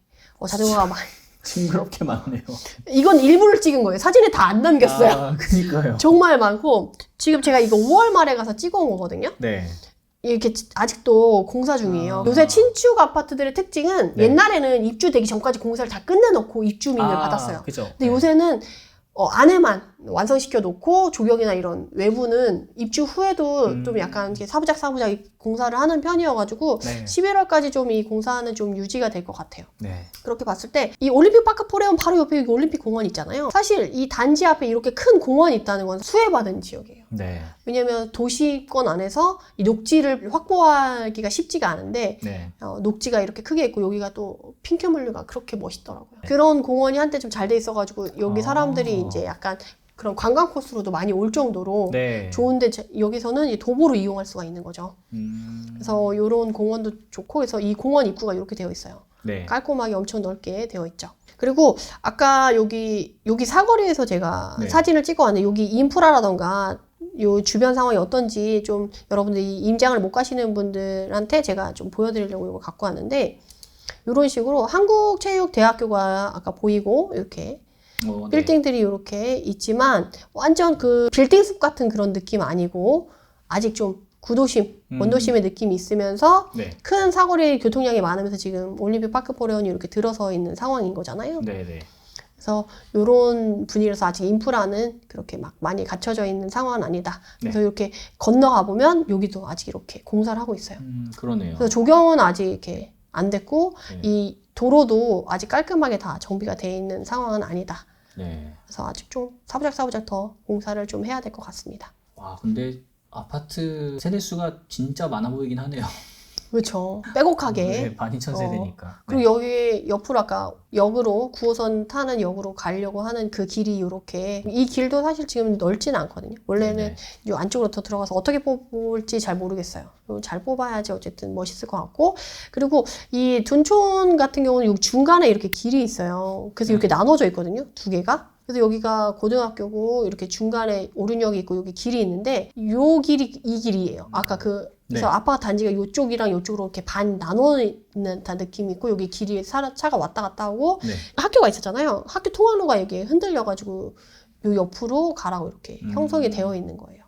자전거가 많이 징그럽게 많네요. 이건 일부를 찍은 거예요. 사진에 다 안 남겼어요. 아, 그니까요. 정말 많고 지금 제가 이거 5월 말에 가서 찍어온 거거든요. 네. 이렇게 아직도 공사 중이에요. 아. 요새 신축 아파트들의 특징은 네. 옛날에는 입주되기 전까지 공사를 다 끝내놓고 입주민을 받았어요. 그죠. 근데 요새는 안에만 완성시켜 놓고 조경이나 이런 외부는 입주 후에도 좀 약간 이렇게 사부작 공사를 하는 편이어가지고 네. 11월까지 좀 이 공사는 좀 유지가 될 것 같아요. 네. 그렇게 봤을 때 이 올림픽 파크 포레온 바로 옆에 여기 올림픽 공원 있잖아요. 사실 이 단지 앞에 이렇게 큰 공원이 있다는 건 수혜받은 지역이에요. 네. 왜냐면 도시권 안에서 이 녹지를 확보하기가 쉽지가 않은데 네. 녹지가 이렇게 크게 있고 여기가 또 핑크물류가 그렇게 멋있더라고요. 그런 공원이 한때 좀 잘 돼 있어가지고 여기 사람들이 이제 약간 그런 관광 코스로도 많이 올 정도로 네. 좋은데 여기서는 이 도보로 이용할 수가 있는 거죠. 그래서 이런 공원도 좋고 그래서 이 공원 입구가 이렇게 되어 있어요. 네. 깔끔하게 엄청 넓게 되어 있죠. 그리고 아까 여기 사거리에서 제가 네. 사진을 찍어 왔는데 여기 인프라라던가 요 주변 상황이 어떤지 좀 여러분들이 임장을 못 가시는 분들한테 제가 좀 보여드리려고 이걸 갖고 왔는데 이런 식으로 한국체육대학교가 아까 보이고 이렇게 네. 빌딩들이 이렇게 있지만 완전 그 빌딩 숲 같은 그런 느낌 아니고 아직 좀 구도심, 원도심의 느낌이 있으면서 네. 큰 사거리 교통량이 많으면서 지금 올림픽 파크 포레온이 이렇게 들어서 있는 상황인 거잖아요. 네. 네. 그래서 이런 분위기라서 아직 인프라는 그렇게 막 많이 갖춰져 있는 상황은 아니다. 그래서 네. 이렇게 건너가 보면 여기도 아직 이렇게 공사를 하고 있어요. 그러네요. 그래서 조경은 아직 이렇게 안 됐고 네. 이 도로도 아직 깔끔하게 다 정비가 돼 있는 상황은 아니다. 네. 그래서 아직 좀 사부작 더 공사를 좀 해야 될 것 같습니다. 와, 근데 아파트 세대수가 진짜 많아 보이긴 하네요. 그렇죠. 빼곡하게. 네, 반이천 세대니까. 그리고 여기 옆으로 아까 역으로 9호선 타는 역으로 가려고 하는 그 길이 이렇게 이 길도 사실 지금 넓지는 않거든요. 원래는 네네. 이 안쪽으로 더 들어가서 어떻게 뽑을지 잘 모르겠어요. 잘 뽑아야지 어쨌든 멋있을 것 같고 그리고 이 둔촌 같은 경우는 여기 중간에 이렇게 길이 있어요. 그래서 이렇게 나눠져 있거든요. 두 개가. 그래서 여기가 고등학교고 이렇게 중간에 오륜역이 있고 여기 길이 있는데 요 길이 이 길이에요. 아까 그래서 네. 아파트 단지가 요쪽이랑 요쪽으로 이렇게 반 나눠 있는 다 느낌이 있고 여기 길이 차가 왔다 갔다 하고 네. 학교가 있었잖아요. 학교 통학로가 여기 흔들려가지고 요 옆으로 가라고 이렇게 형성이 되어 있는 거예요.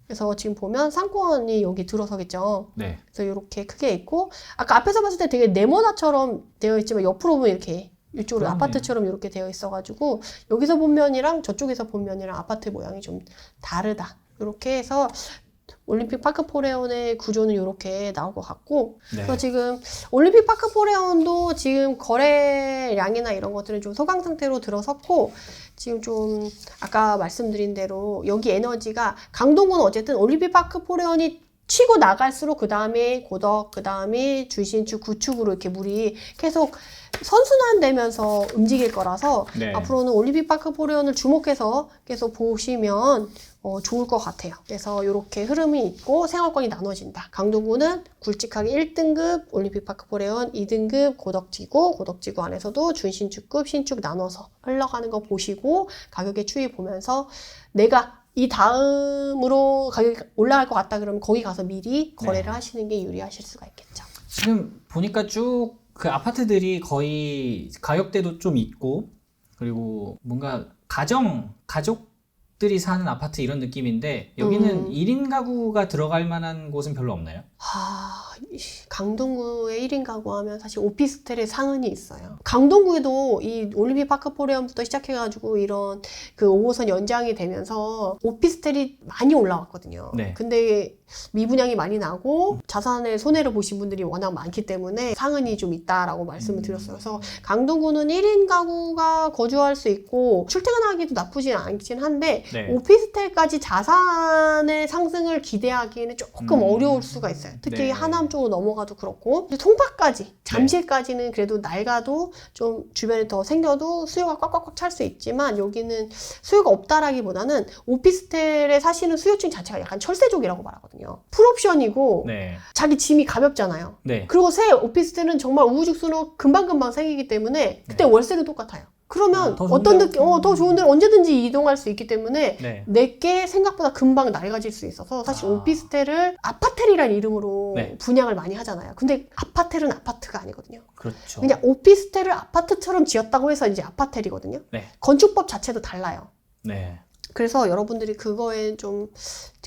그래서 지금 보면 상권이 여기 들어서겠죠. 네. 그래서 이렇게 크게 있고 아까 앞에서 봤을 때 되게 네모나처럼 되어 있지만 옆으로 보면 이렇게 이쪽으로 그러네요. 아파트처럼 이렇게 되어 있어가지고 여기서 본 면이랑 저쪽에서 본 면이랑 아파트 모양이 좀 다르다. 이렇게 해서 올림픽 파크 포레온의 구조는 이렇게 나올 것 같고 네. 그래서 지금 올림픽 파크 포레온도 지금 거래량이나 이런 것들은 좀 소강 상태로 들어섰고 지금 좀 아까 말씀드린 대로 여기 에너지가 강동구는 어쨌든 올림픽 파크 포레온이 치고 나갈수록 그 다음에 고덕, 그 다음에 주신축, 구축으로 이렇게 물이 계속 선순환되면서 움직일 거라서 네. 앞으로는 올림픽 파크 포레온을 주목해서 계속 보시면 좋을 것 같아요. 그래서 이렇게 흐름이 있고 생활권이 나눠진다. 강동구는 굵직하게 1등급 올림픽 파크 포레온, 2등급 고덕지구, 고덕지구 안에서도 준신축급, 신축 나눠서 흘러가는 거 보시고 가격의 추이 보면서 내가 이 다음으로 가격이 올라갈 것 같다 그러면 거기 가서 미리 거래를 네. 하시는 게 유리하실 수가 있겠죠. 지금 보니까 쭉 그 아파트들이 거의 가격대도 좀 있고 그리고 뭔가 가족들이 사는 아파트 이런 느낌인데 여기는 1인 가구가 들어갈 만한 곳은 별로 없나요? 강동구의 1인 가구 하면 사실 오피스텔의 상흔이 있어요. 강동구에도 이 올림픽 파크 포레움부터 시작해가지고 이런 그 5호선 연장이 되면서 오피스텔이 많이 올라왔거든요. 네. 근데 미분양이 많이 나고 자산의 손해를 보신 분들이 워낙 많기 때문에 상흔이 좀 있다라고 말씀을 드렸어요. 그래서 강동구는 1인 가구가 거주할 수 있고 출퇴근하기도 나쁘진 않긴 한데 네. 오피스텔까지 자산의 상승을 기대하기에는 조금 어려울 수가 있어요. 특히 네. 하남 쪽으로 넘어가도 그렇고 송파까지 잠실까지는 그래도 낡아도 좀 주변에 더 생겨도 수요가 꽉꽉꽉 찰 수 있지만 여기는 수요가 없다라기보다는 오피스텔에 사시는 수요층 자체가 약간 철새족이라고 말하거든요. 풀옵션이고 네. 자기 짐이 가볍잖아요. 네. 그리고 새 오피스텔은 정말 우후죽순으로 금방금방 생기기 때문에 그때 월세는 똑같아요. 그러면 더 좋은 어떤 데로? 느낌, 더 좋은 데로 언제든지 이동할 수 있기 때문에 네. 내게 생각보다 금방 낡아질 수 있어서 사실 오피스텔을 아파텔이라는 이름으로 네. 분양을 많이 하잖아요. 근데 아파텔은 아파트가 아니거든요. 그렇죠. 그냥 오피스텔을 아파트처럼 지었다고 해서 이제 아파텔이거든요. 네. 건축법 자체도 달라요. 네. 그래서 여러분들이 그거에 좀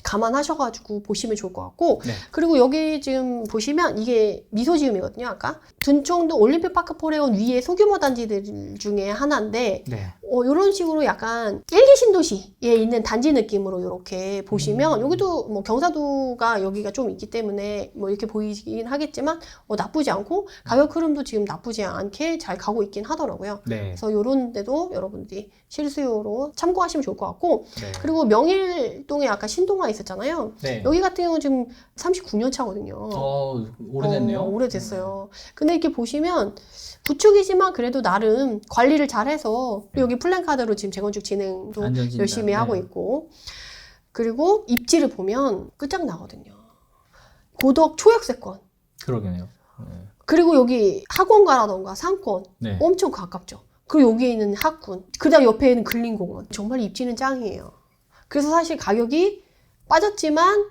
감안하셔가지고 보시면 좋을 것 같고 네. 그리고 여기 지금 보시면 이게 미소지음이거든요. 아까 둔청도 올림픽 파크 포레온 위에 소규모 단지들 중에 하나인데 네. 이런 식으로 약간 1기 신도시에 있는 단지 느낌으로 이렇게 보시면 여기도 뭐 경사도가 여기가 좀 있기 때문에 뭐 이렇게 보이긴 하겠지만 나쁘지 않고 가격 흐름도 지금 나쁘지 않게 잘 가고 있긴 하더라고요. 네. 그래서 이런 데도 여러분들이 실수요로 참고하시면 좋을 것 같고 네. 그리고 명일동에 아까 신동아 있었잖아요. 네. 여기 같은 경우는 지금 39년 차거든요. 오래됐네요. 오래됐어요. 근데 이렇게 보시면 구축이지만 그래도 나름 관리를 잘해서 여기 플랜카드로 지금 재건축 진행도 안전진단. 열심히 하고 네. 있고 그리고 입지를 보면 끝장나거든요. 고덕 초역세권 그러게요. 네. 그리고 여기 학원가라던가 상권 네. 엄청 가깝죠. 그리고 여기에 있는 학군 그 다음 옆에 있는 근린공원 정말 입지는 짱이에요. 그래서 사실 가격이 빠졌지만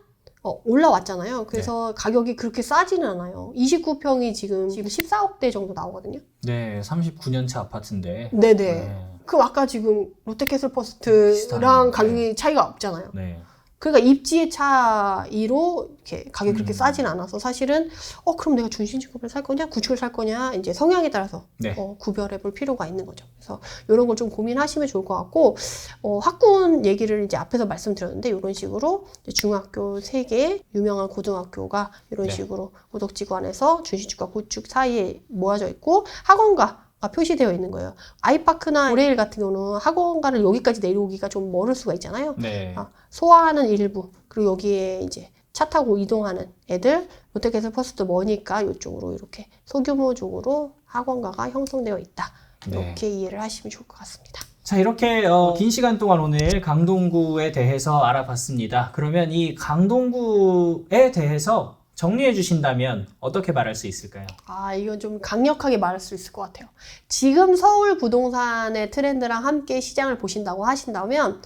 올라왔잖아요. 그래서 가격이 그렇게 싸지는 않아요. 29평이 지금 14억대 정도 나오거든요. 네, 39년 차 아파트인데. 네네. 네. 그럼 아까 지금 롯데캐슬퍼스트랑 비슷한, 가격이 차이가 없잖아요. 네. 그러니까 입지의 차이로 이렇게 가격이 그렇게 싸진 않아서 사실은 그럼 내가 준신축을 살 거냐 구축을 살 거냐 이제 성향에 따라서 네. 구별해 볼 필요가 있는 거죠. 그래서 이런 걸 좀 고민하시면 좋을 것 같고 학군 얘기를 이제 앞에서 말씀드렸는데 이런 식으로 이제 중학교 3개 유명한 고등학교가 이런 네. 식으로 고덕지구안에서 준신축과 구축 사이에 모아져 있고 학원가 표시되어 있는 거예요. 아이파크나 모레일 같은 경우는 학원가를 여기까지 내려오기가 좀 멀을 수가 있잖아요. 네. 소화하는 일부 그리고 여기에 이제 차 타고 이동하는 애들 롯데캐슬퍼스트 머니까 이쪽으로 이렇게 소규모적으로 학원가가 형성되어 있다. 이렇게 이해를 하시면 좋을 것 같습니다. 자, 이렇게 긴 시간 동안 오늘 강동구에 대해서 알아봤습니다. 그러면 이 강동구에 대해서 정리해 주신다면 어떻게 말할 수 있을까요? 이건 좀 강력하게 말할 수 있을 것 같아요. 지금 서울 부동산의 트렌드랑 함께 시장을 보신다고 하신다면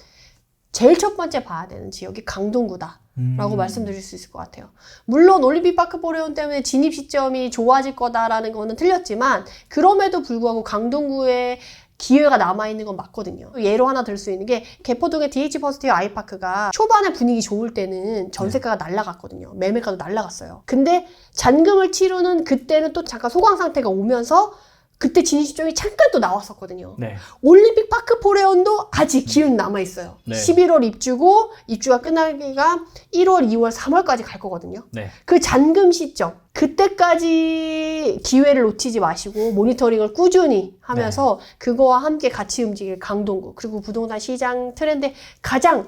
제일 첫 번째 봐야 되는 지역이 강동구다. 라고 말씀드릴 수 있을 것 같아요. 물론 올림픽 파크 포레온 때문에 진입 시점이 좋아질 거다라는 거는 틀렸지만 그럼에도 불구하고 강동구에 기회가 남아있는 건 맞거든요. 예로 하나 들 수 있는 게 개포동의 DH퍼스트웨어 아이파크가 초반에 분위기 좋을 때는 전세가가 날라갔거든요. 매매가도 날라갔어요. 근데 잔금을 치르는 그때는 또 잠깐 소강 상태가 오면서 그때 진입 시점이 잠깐 또 나왔었거든요. 네. 올림픽 파크 포레온도 아직 기운 남아있어요. 네. 11월 입주고 입주가 끝나기가 1월, 2월, 3월까지 갈 거거든요. 네. 그 잔금 시점 그때까지 기회를 놓치지 마시고 모니터링을 꾸준히 하면서 그거와 함께 같이 움직일 강동구 그리고 부동산 시장 트렌드에 가장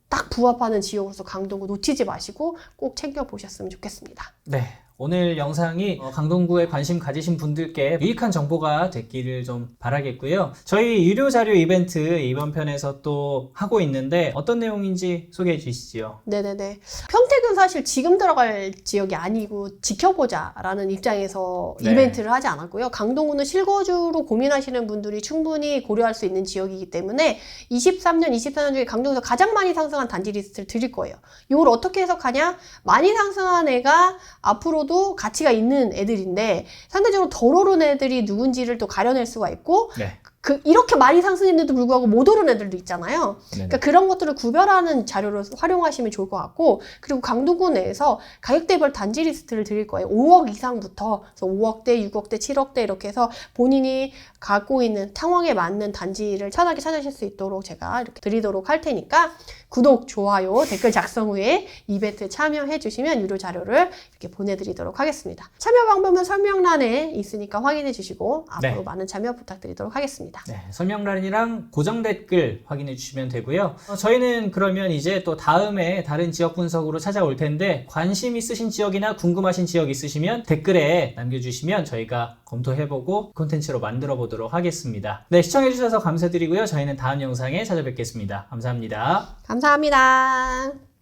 딱 부합하는 지역으로서 강동구 놓치지 마시고 꼭 챙겨보셨으면 좋겠습니다. 네. 오늘 영상이 강동구에 관심 가지신 분들께 유익한 정보가 됐기를 좀 바라겠고요. 저희 유료 자료 이벤트 이번 편에서 또 하고 있는데 어떤 내용인지 소개해 주시죠. 네네네. 평택은 사실 지금 들어갈 지역이 아니고 지켜보자라는 입장에서 네. 이벤트를 하지 않았고요. 강동구는 실거주로 고민하시는 분들이 충분히 고려할 수 있는 지역이기 때문에 23년, 24년 중에 강동구에서 가장 많이 상승한 단지 리스트를 드릴 거예요. 이걸 어떻게 해석하냐? 많이 상승한 애가 앞으로도 가치가 있는 애들인데 상대적으로 덜 오른 애들이 누군지를 또 가려낼 수가 있고 네. 이렇게 많이 상승했는데도 불구하고 못 오른 애들도 있잖아요. 네네. 그러니까 그런 것들을 구별하는 자료로 활용하시면 좋을 것 같고, 그리고 강동구 내에서 가격대별 단지 리스트를 드릴 거예요. 5억 이상부터, 그래서 5억대, 6억대, 7억대 이렇게 해서 본인이 갖고 있는 상황에 맞는 단지를 편하게 찾으실 수 있도록 제가 이렇게 드리도록 할 테니까 구독, 좋아요, 댓글 작성 후에 이벤트 참여해 주시면 유료 자료를 이렇게 보내드리도록 하겠습니다. 참여 방법은 설명란에 있으니까 확인해 주시고 앞으로 네. 많은 참여 부탁드리도록 하겠습니다. 네, 설명란이랑 고정 댓글 확인해 주시면 되고요. 저희는 그러면 이제 또 다음에 다른 지역 분석으로 찾아올 텐데 관심 있으신 지역이나 궁금하신 지역 있으시면 댓글에 남겨주시면 저희가 검토해보고 콘텐츠로 만들어 보도록 하겠습니다. 네, 시청해주셔서 감사드리고요. 저희는 다음 영상에 찾아뵙겠습니다. 감사합니다. 감사합니다.